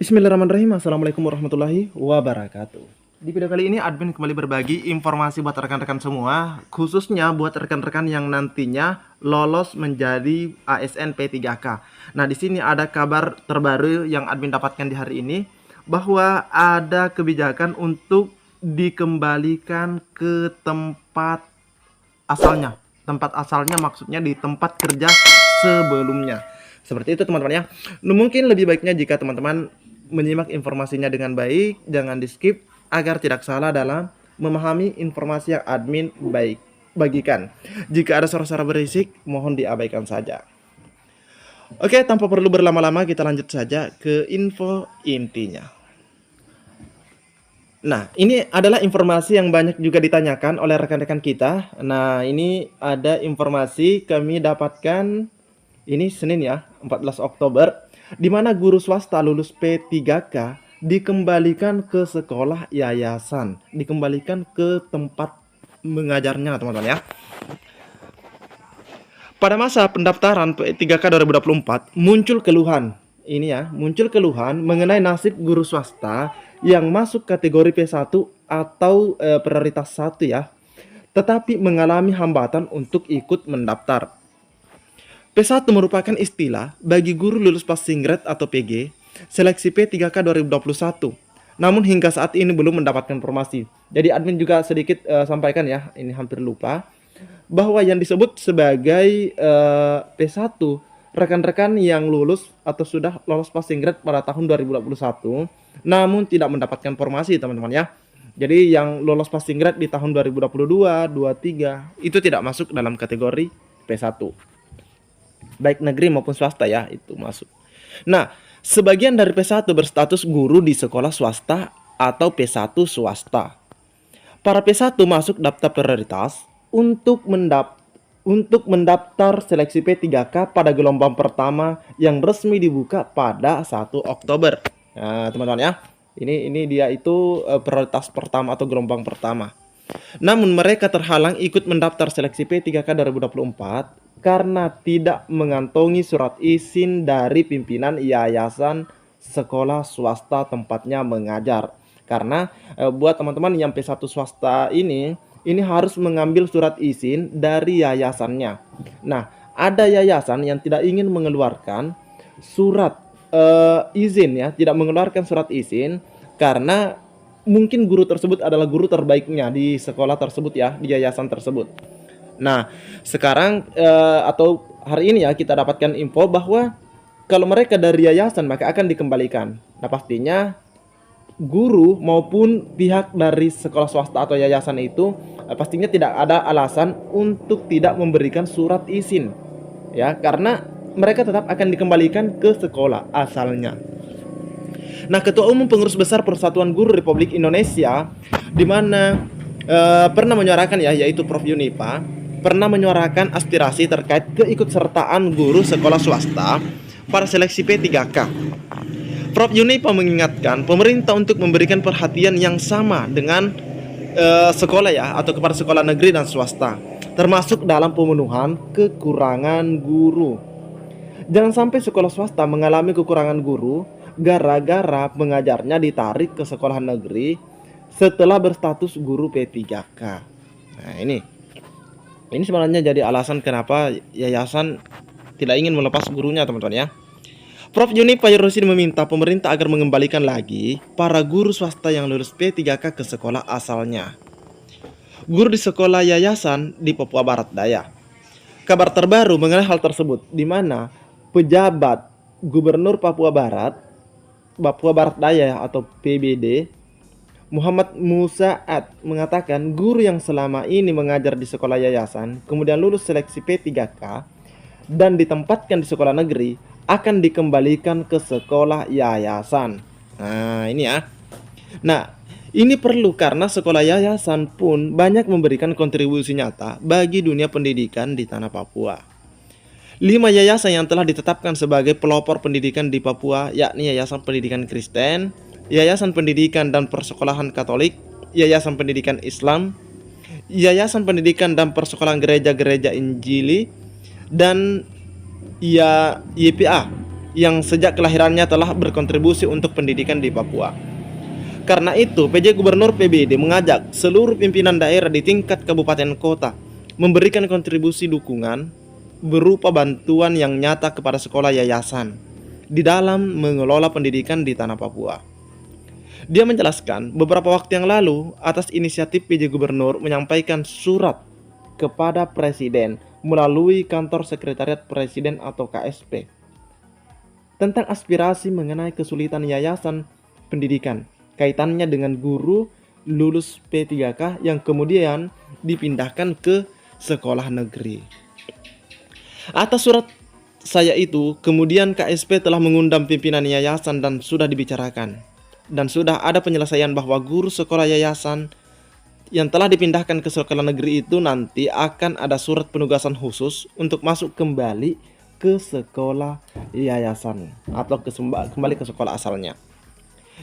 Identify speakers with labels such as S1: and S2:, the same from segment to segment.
S1: Bismillahirrahmanirrahim. Assalamualaikum warahmatullahi wabarakatuh. Di video kali ini admin kembali berbagi informasi buat rekan-rekan semua, khususnya buat rekan-rekan yang nantinya lolos menjadi ASN P3K. Nah, di sini ada kabar terbaru yang admin dapatkan di hari ini bahwa ada kebijakan untuk dikembalikan ke tempat asalnya. Tempat asalnya maksudnya di tempat kerja sebelumnya. Seperti itu teman-teman ya. Mungkin lebih baiknya jika teman-teman menyimak informasinya dengan baik, jangan di skip agar tidak salah dalam memahami informasi yang admin bagikan. Jika ada suara-suara berisik, mohon diabaikan saja. Oke, tanpa perlu berlama-lama kita lanjut saja ke info intinya. Nah, ini adalah informasi yang banyak juga ditanyakan oleh rekan-rekan kita. Nah, ini ada informasi kami dapatkan ini Senin ya, 14 Oktober. Di mana guru swasta lulus P3K dikembalikan ke sekolah yayasan, dikembalikan ke tempat mengajarnya teman-teman ya. Pada masa pendaftaran P3K 2024 muncul keluhan, ini ya, muncul keluhan mengenai nasib guru swasta yang masuk kategori P1 atau prioritas 1 ya, tetapi mengalami hambatan untuk ikut mendaftar. P1 merupakan istilah bagi guru lulus passing grade atau PG seleksi P3K 2021. Namun hingga saat ini belum mendapatkan informasi. Jadi admin juga sedikit sampaikan ya, ini hampir lupa, bahwa yang disebut sebagai P1 rekan-rekan yang lulus atau sudah lolos passing grade pada tahun 2021 namun tidak mendapatkan informasi teman-teman ya. Jadi yang lolos passing grade di tahun 2022, 23 itu tidak masuk dalam kategori P1. Baik negeri maupun swasta ya, itu masuk. Nah, sebagian dari P1 berstatus guru di sekolah swasta atau P1 swasta. Para P1 masuk daftar prioritas untuk mendaftar seleksi P3K pada gelombang pertama yang resmi dibuka pada 1 Oktober. Nah, teman-teman ya. Ini dia itu prioritas pertama atau gelombang pertama. Namun mereka terhalang ikut mendaftar seleksi P3K 2024 karena tidak mengantongi surat izin dari pimpinan yayasan sekolah swasta tempatnya mengajar. Karena buat teman-teman yang P1 swasta ini harus mengambil surat izin dari yayasannya. Nah, ada yayasan yang tidak ingin mengeluarkan surat izin ya, tidak mengeluarkan surat izin karena mungkin guru tersebut adalah guru terbaiknya di sekolah tersebut ya, di yayasan tersebut. Nah, sekarang atau hari ini ya kita dapatkan info bahwa kalau mereka dari yayasan maka akan dikembalikan. Nah, pastinya guru maupun pihak dari sekolah swasta atau yayasan itu pastinya tidak ada alasan untuk tidak memberikan surat izin. Ya, karena mereka tetap akan dikembalikan ke sekolah asalnya. Nah, Ketua Umum Pengurus Besar Persatuan Guru Republik Indonesia di mana pernah menyuarakan ya, yaitu Prof Yunipa, pernah menyuarakan aspirasi terkait keikutsertaan guru sekolah swasta pada seleksi P3K. Prof Yunipa mengingatkan pemerintah untuk memberikan perhatian yang sama dengan sekolah ya, atau kepada sekolah negeri dan swasta, termasuk dalam pemenuhan kekurangan guru. Jangan sampai sekolah swasta mengalami kekurangan guru gara-gara pengajarnya ditarik ke sekolah negeri setelah berstatus guru P3K. Nah, ini sebenarnya jadi alasan kenapa yayasan tidak ingin melepas gurunya teman-teman ya. Prof Yuni Payurusin meminta pemerintah agar mengembalikan lagi para guru swasta yang lulus P3K ke sekolah asalnya. Guru di sekolah yayasan di Papua Barat Daya. Kabar terbaru mengenai hal tersebut di mana pejabat Gubernur Papua Barat Daya atau PBD Muhammad Musaad mengatakan guru yang selama ini mengajar di sekolah yayasan kemudian lulus seleksi P3K dan ditempatkan di sekolah negeri akan dikembalikan ke sekolah yayasan. Nah, ini ya. Nah, ini perlu karena sekolah yayasan pun banyak memberikan kontribusi nyata bagi dunia pendidikan di tanah Papua. 5 yayasan yang telah ditetapkan sebagai pelopor pendidikan di Papua yakni Yayasan Pendidikan Kristen, Yayasan Pendidikan dan Persekolahan Katolik, Yayasan Pendidikan Islam, Yayasan Pendidikan dan Persekolahan Gereja-Gereja Injili, dan YPA yang sejak kelahirannya telah berkontribusi untuk pendidikan di Papua. Karena itu, PJ Gubernur PBD mengajak seluruh pimpinan daerah di tingkat kabupaten kota memberikan kontribusi dukungan berupa bantuan yang nyata kepada sekolah yayasan di dalam mengelola pendidikan di tanah Papua. Dia menjelaskan beberapa waktu yang lalu atas inisiatif PJ Gubernur menyampaikan surat kepada Presiden melalui Kantor Sekretariat Presiden atau KSP tentang aspirasi mengenai kesulitan yayasan pendidikan kaitannya dengan guru lulus P3K yang kemudian dipindahkan ke sekolah negeri. Atas surat saya itu, kemudian KSP telah mengundang pimpinan yayasan dan sudah dibicarakan. Dan sudah ada penyelesaian bahwa guru sekolah yayasan yang telah dipindahkan ke sekolah negeri itu nanti akan ada surat penugasan khusus untuk masuk kembali ke sekolah yayasan atau kembali ke sekolah asalnya.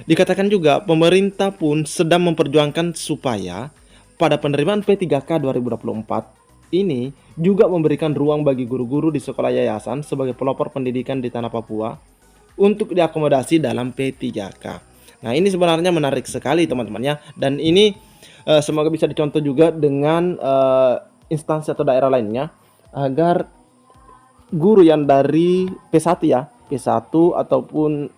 S1: Dikatakan juga pemerintah pun sedang memperjuangkan supaya pada penerimaan P3K 2024 ini juga memberikan ruang bagi guru-guru di sekolah yayasan sebagai pelopor pendidikan di tanah Papua untuk diakomodasi dalam P3K. Nah, ini sebenarnya menarik sekali teman-teman ya, dan ini semoga bisa dicontoh juga dengan instansi atau daerah lainnya agar guru yang dari P1 ya, P1 ataupun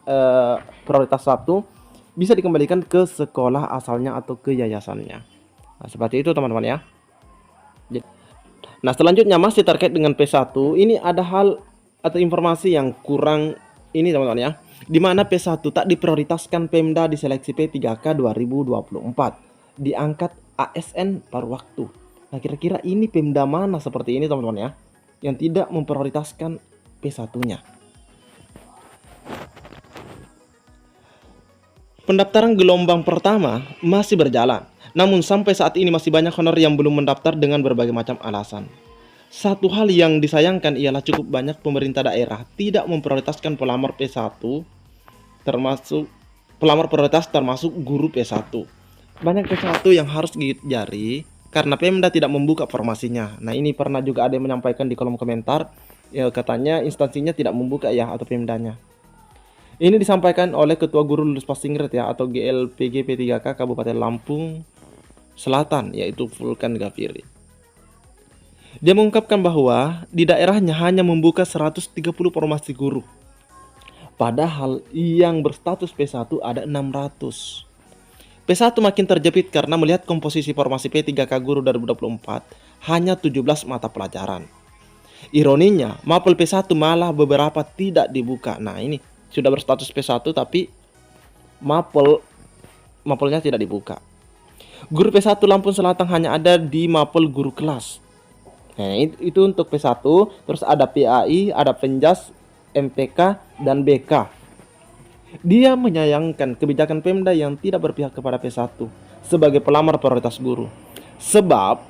S1: prioritas 1 bisa dikembalikan ke sekolah asalnya atau ke yayasannya. Nah, seperti itu teman-teman ya. Nah, selanjutnya masih terkait dengan P1, ini ada hal atau informasi yang kurang ini teman-teman ya, di mana P1 tak diprioritaskan Pemda di seleksi P3K 2024, diangkat ASN paruh waktu. Nah, kira-kira ini Pemda mana seperti ini teman-teman ya, yang tidak memprioritaskan P1-nya. Pendaftaran gelombang pertama masih berjalan, namun sampai saat ini masih banyak honor yang belum mendaftar dengan berbagai macam alasan. Satu hal yang disayangkan ialah cukup banyak pemerintah daerah tidak memprioritaskan pelamar P1, termasuk pelamar prioritas termasuk guru P1. Banyak P1 yang harus gigit jari karena Pemda tidak membuka formasinya. Nah, ini pernah juga ada yang menyampaikan di kolom komentar, ya, katanya instansinya tidak membuka ya, atau Pemdanya. Ini disampaikan oleh Ketua Guru Lulus Pasingret ya, atau GLPG P3K Kabupaten Lampung Selatan, yaitu Vulkan Gafiri. Dia mengungkapkan bahwa di daerahnya hanya membuka 130 formasi guru. Padahal yang berstatus P1 ada 600. P1 makin terjepit karena melihat komposisi formasi P3K Guru 2024 hanya 17 mata pelajaran. Ironinya, mapel P1 malah beberapa tidak dibuka. Nah, ini sudah berstatus P1 tapi mapelnya tidak dibuka. Guru P1 Lampung Selatan hanya ada di mapel guru kelas. Nah, itu untuk P1. Terus ada PAI, ada Penjas, MPK, dan BK. Dia menyayangkan kebijakan Pemda yang tidak berpihak kepada P1 sebagai pelamar prioritas guru, sebab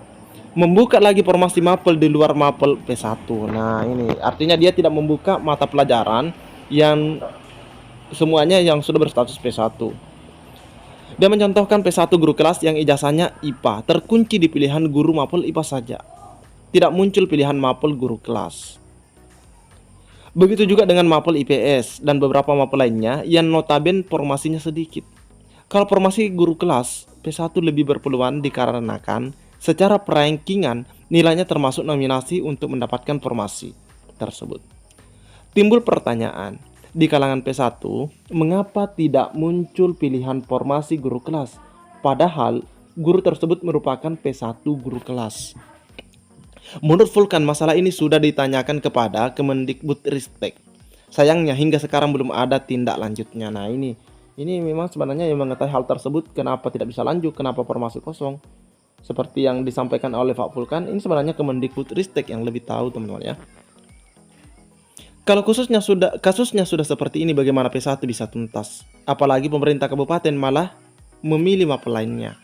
S1: membuka lagi formasi mapel di luar mapel P1. Nah, ini artinya dia tidak membuka mata pelajaran yang semuanya yang sudah berstatus P1. Dia mencontohkan P1 guru kelas yang ijazahnya IPA terkunci di pilihan guru mapel IPA saja. Tidak muncul pilihan mapel guru kelas. Begitu juga dengan mapel IPS dan beberapa mapel lainnya yang notabene formasinya sedikit. Kalau formasi guru kelas, P1 lebih berpeluang dikarenakan secara perankingan nilainya termasuk nominasi untuk mendapatkan formasi tersebut. Timbul pertanyaan, di kalangan P1, mengapa tidak muncul pilihan formasi guru kelas? Padahal guru tersebut merupakan P1 guru kelas. Menurut Vulkan, masalah ini sudah ditanyakan kepada Kemendikbudristek. Sayangnya hingga sekarang belum ada tindak lanjutnya. Nah, ini memang sebenarnya yang mengetahui hal tersebut, kenapa tidak bisa lanjut, kenapa formasi kosong. Seperti yang disampaikan oleh Pak Vulkan, ini sebenarnya Kemendikbudristek yang lebih tahu teman-teman ya. Kalau kasusnya sudah seperti ini, bagaimana P1 bisa tuntas? Apalagi pemerintah kabupaten malah memilih mapel lainnya.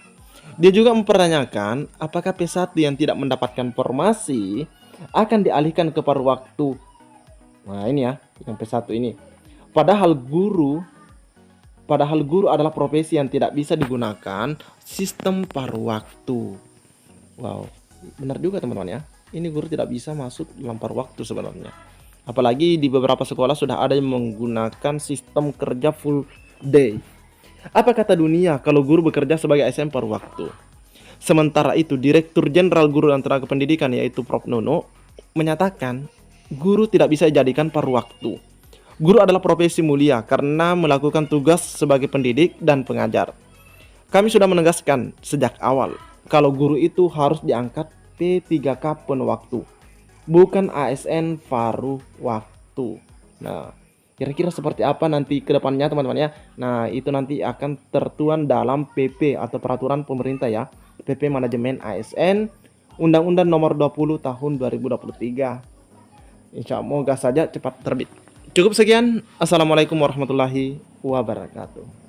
S1: Dia juga mempertanyakan apakah P1 yang tidak mendapatkan formasi akan dialihkan ke paruh waktu. Nah, ini ya, yang P1 ini. Padahal guru adalah profesi yang tidak bisa digunakan sistem paruh waktu. Wow, benar juga teman-teman ya. Ini guru tidak bisa masuk dalam paruh waktu sebenarnya. Apalagi di beberapa sekolah sudah ada yang menggunakan sistem kerja full day. Apa kata dunia kalau guru bekerja sebagai ASN paruh waktu? Sementara itu, Direktur Jenderal Guru dan Tenaga Pendidikan yaitu Prof. Nono menyatakan guru tidak bisa dijadikan paruh waktu. Guru adalah profesi mulia karena melakukan tugas sebagai pendidik dan pengajar. Kami sudah menegaskan sejak awal kalau guru itu harus diangkat P3K penuh waktu, bukan ASN paruh waktu. Nah, kira-kira seperti apa nanti ke depannya teman-teman ya. Nah, itu nanti akan tertuang dalam PP atau peraturan pemerintah ya. PP Manajemen ASN Undang-Undang Nomor 20 Tahun 2023. Semoga saja cepat terbit. Cukup sekian. Assalamualaikum warahmatullahi wabarakatuh.